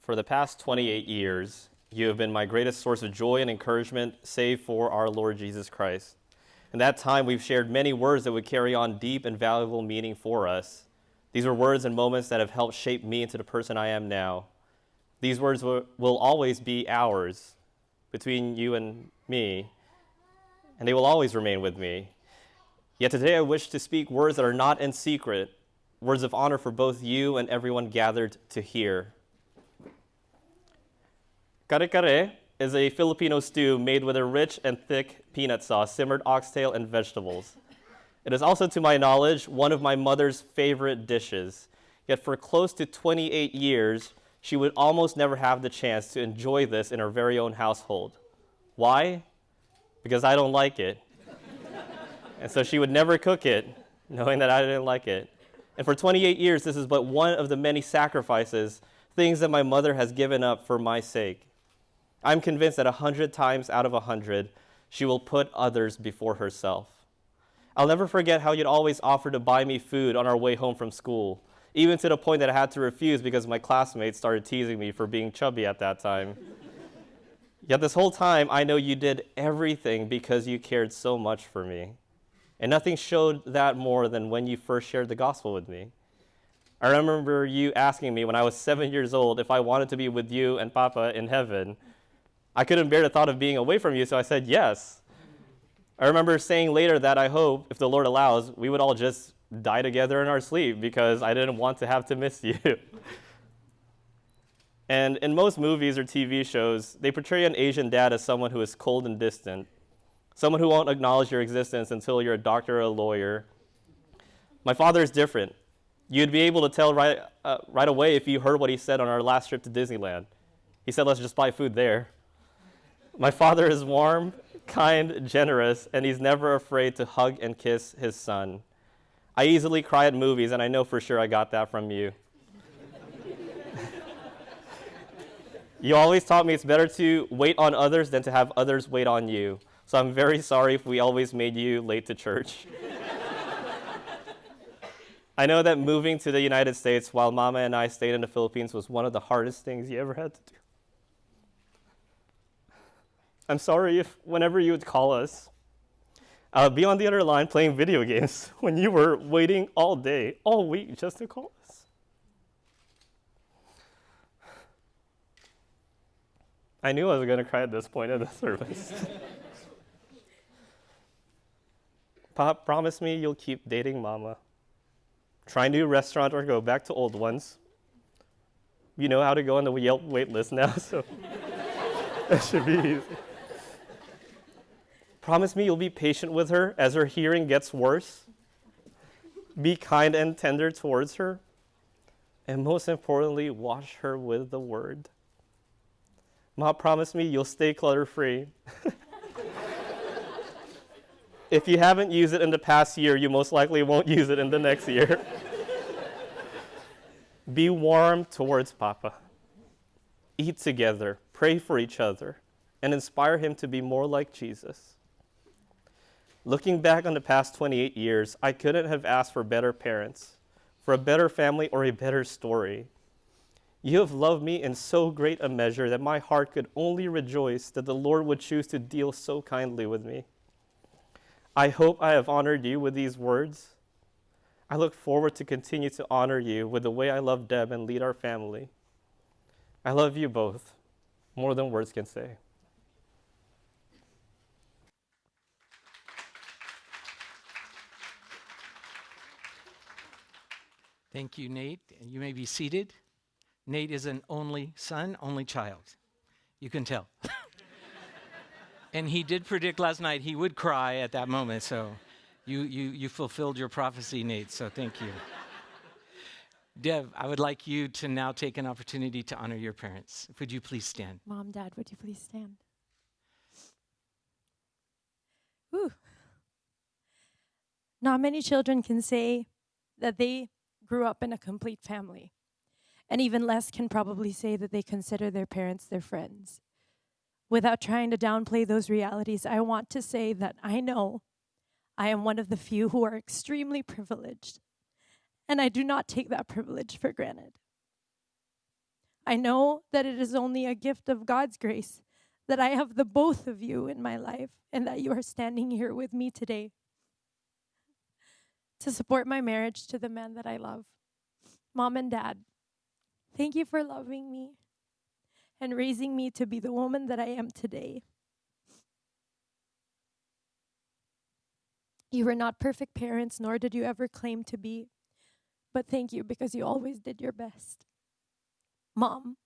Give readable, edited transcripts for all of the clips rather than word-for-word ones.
For the past 28 years, you have been my greatest source of joy and encouragement, save for our Lord Jesus Christ. In that time, we've shared many words that would carry on deep and valuable meaning for us. These are words and moments that have helped shape me into the person I am now. These words will always be ours, between you and me, and they will always remain with me. Yet today I wish to speak words that are not in secret, words of honor for both you and everyone gathered to hear. Kare-kare is a Filipino stew made with a rich and thick peanut sauce, simmered oxtail, and vegetables. It is also, to my knowledge, one of my mother's favorite dishes. Yet for close to 28 years, she would almost never have the chance to enjoy this in her very own household. Why? Because I don't like it. And so she would never cook it, knowing that I didn't like it. And for 28 years, this is but one of the many sacrifices, things that my mother has given up for my sake. I'm convinced that 100 times out of 100, she will put others before herself. I'll never forget how you'd always offer to buy me food on our way home from school, even to the point that I had to refuse because my classmates started teasing me for being chubby at that time. Yet this whole time, I know you did everything because you cared so much for me. And nothing showed that more than when you first shared the gospel with me. I remember you asking me when I was 7 years old if I wanted to be with you and Papa in heaven. I couldn't bear the thought of being away from you, so I said yes. I remember saying later that I hope, if the Lord allows, we would all just die together in our sleep because I didn't want to have to miss you. And in most movies or TV shows, they portray an Asian dad as someone who is cold and distant, someone who won't acknowledge your existence until you're a doctor or a lawyer. My father is different. You'd be able to tell right away if you heard what he said on our last trip to Disneyland. He said, let's just buy food there. My father is warm, kind, generous, and he's never afraid to hug and kiss his son. I easily cry at movies, and I know for sure I got that from you. You always taught me it's better to wait on others than to have others wait on you. So I'm very sorry if we always made you late to church. I know that moving to the United States while Mama and I stayed in the Philippines was one of the hardest things you ever had to do. I'm sorry if whenever you would call us, I would be on the other line playing video games when you were waiting all day, all week just to call us. I knew I was going to cry at this point in the service. Pop, promise me you'll keep dating Mama. Try a new restaurant or go back to old ones. You know how to go on the Yelp wait list now, so that should be easy. Promise me you'll be patient with her as her hearing gets worse. Be kind and tender towards her. And most importantly, wash her with the word. Ma, promise me you'll stay clutter-free. If you haven't used it in the past year, you most likely won't use it in the next year. Be warm towards Papa. Eat together, pray for each other, and inspire him to be more like Jesus. Looking back on the past 28 years, I couldn't have asked for better parents, for a better family, or a better story. You have loved me in so great a measure that my heart could only rejoice that the Lord would choose to deal so kindly with me. I hope I have honored you with these words. I look forward to continue to honor you with the way I love Deb and lead our family. I love you both, more than words can say. Thank you, Nate. You may be seated. Nate is an only son, only child. You can tell. And he did predict last night he would cry at that moment, so you fulfilled your prophecy, Nate, so thank you. Deb, I would like you to now take an opportunity to honor your parents. Would you please stand? Mom, Dad, would you please stand? Whew. Not many children can say that they grew up in a complete family. And even less can probably say that they consider their parents their friends. Without trying to downplay those realities, I want to say that I know I am one of the few who are extremely privileged, and I do not take that privilege for granted. I know that it is only a gift of God's grace that I have the both of you in my life and that you are standing here with me today to support my marriage to the man that I love. Mom and Dad, thank you for loving me and raising me to be the woman that I am today. You were not perfect parents, nor did you ever claim to be, but thank you because you always did your best. Mom,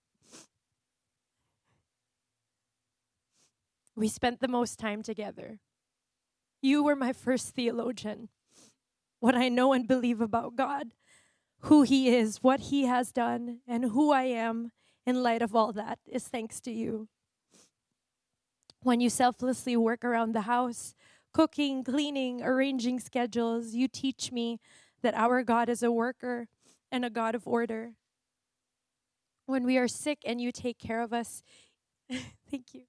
we spent the most time together. You were my first theologian. What I know and believe about God, who He is, what He has done, and who I am in light of all that is thanks to you. When you selflessly work around the house, cooking, cleaning, arranging schedules, you teach me that our God is a worker and a God of order. When we are sick and you take care of us, thank you.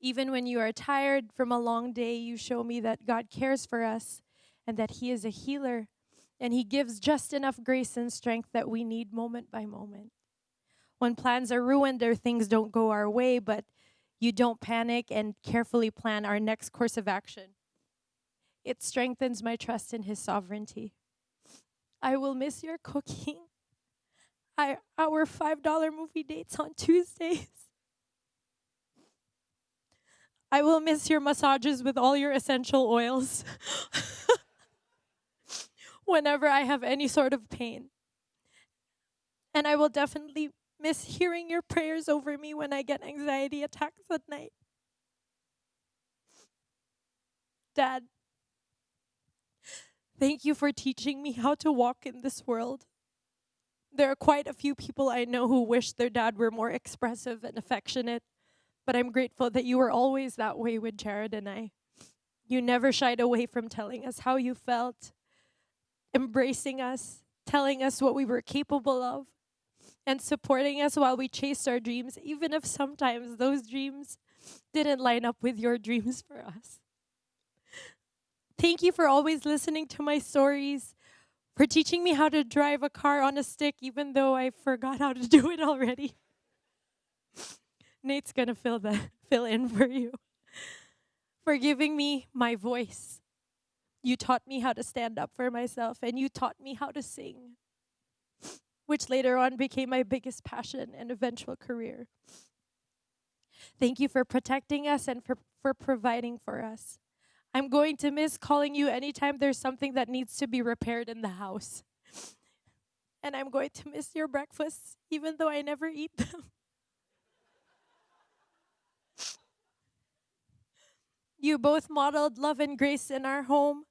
Even when you are tired from a long day, you show me that God cares for us and that He is a healer and He gives just enough grace and strength that we need moment by moment. When plans are ruined or things don't go our way, but you don't panic and carefully plan our next course of action, it strengthens my trust in His sovereignty. I will miss your cooking, our $5 movie dates on Tuesdays. I will miss your massages with all your essential oils whenever I have any sort of pain. And I will definitely miss hearing your prayers over me when I get anxiety attacks at night. Dad, thank you for teaching me how to walk in this world. There are quite a few people I know who wish their dad were more expressive and affectionate, but I'm grateful that you were always that way with Jared and I. You never shied away from telling us how you felt, embracing us, telling us what we were capable of, and supporting us while we chased our dreams, even if sometimes those dreams didn't line up with your dreams for us. Thank you for always listening to my stories, for teaching me how to drive a car on a stick, even though I forgot how to do it already. Nate's gonna fill in for you. For giving me my voice. You taught me how to stand up for myself, and you taught me how to sing, which later on became my biggest passion and eventual career. Thank you for protecting us and for providing for us. I'm going to miss calling you anytime there's something that needs to be repaired in the house. And I'm going to miss your breakfasts, even though I never eat them. You both modeled love and grace in our home,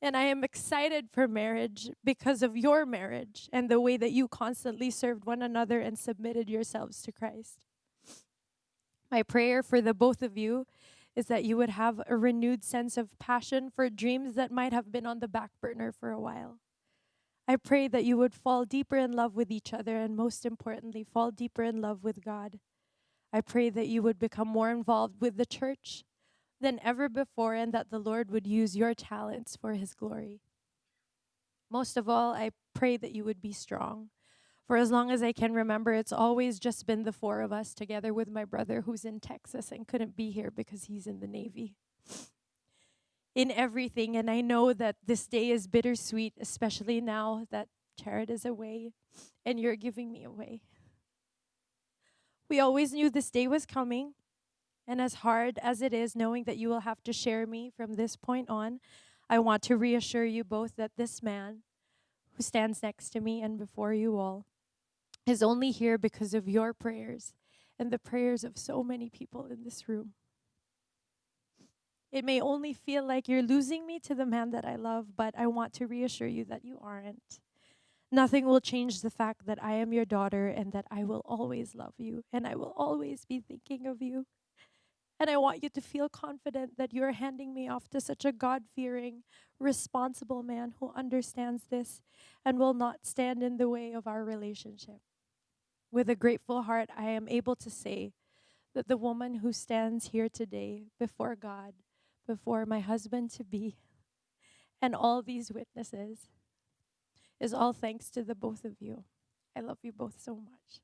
and I am excited for marriage because of your marriage and the way that you constantly served one another and submitted yourselves to Christ. My prayer for the both of you is that you would have a renewed sense of passion for dreams that might have been on the back burner for a while. I pray that you would fall deeper in love with each other and, most importantly, fall deeper in love with God. I pray that you would become more involved with the church than ever before and that the Lord would use your talents for His glory. Most of all, I pray that you would be strong. For as long as I can remember, it's always just been the four of us together with my brother who's in Texas and couldn't be here because he's in the Navy. In everything, and I know that this day is bittersweet, especially now that Jared is away and you're giving me away. We always knew this day was coming, and as hard as it is knowing that you will have to share me from this point on, I want to reassure you both that this man who stands next to me and before you all is only here because of your prayers and the prayers of so many people in this room. It may only feel like you're losing me to the man that I love, but I want to reassure you that you aren't. Nothing will change the fact that I am your daughter and that I will always love you and I will always be thinking of you. And I want you to feel confident that you're handing me off to such a God-fearing, responsible man who understands this and will not stand in the way of our relationship. With a grateful heart, I am able to say that the woman who stands here today before God, before my husband-to-be, and all these witnesses is all thanks to the both of you. I love you both so much.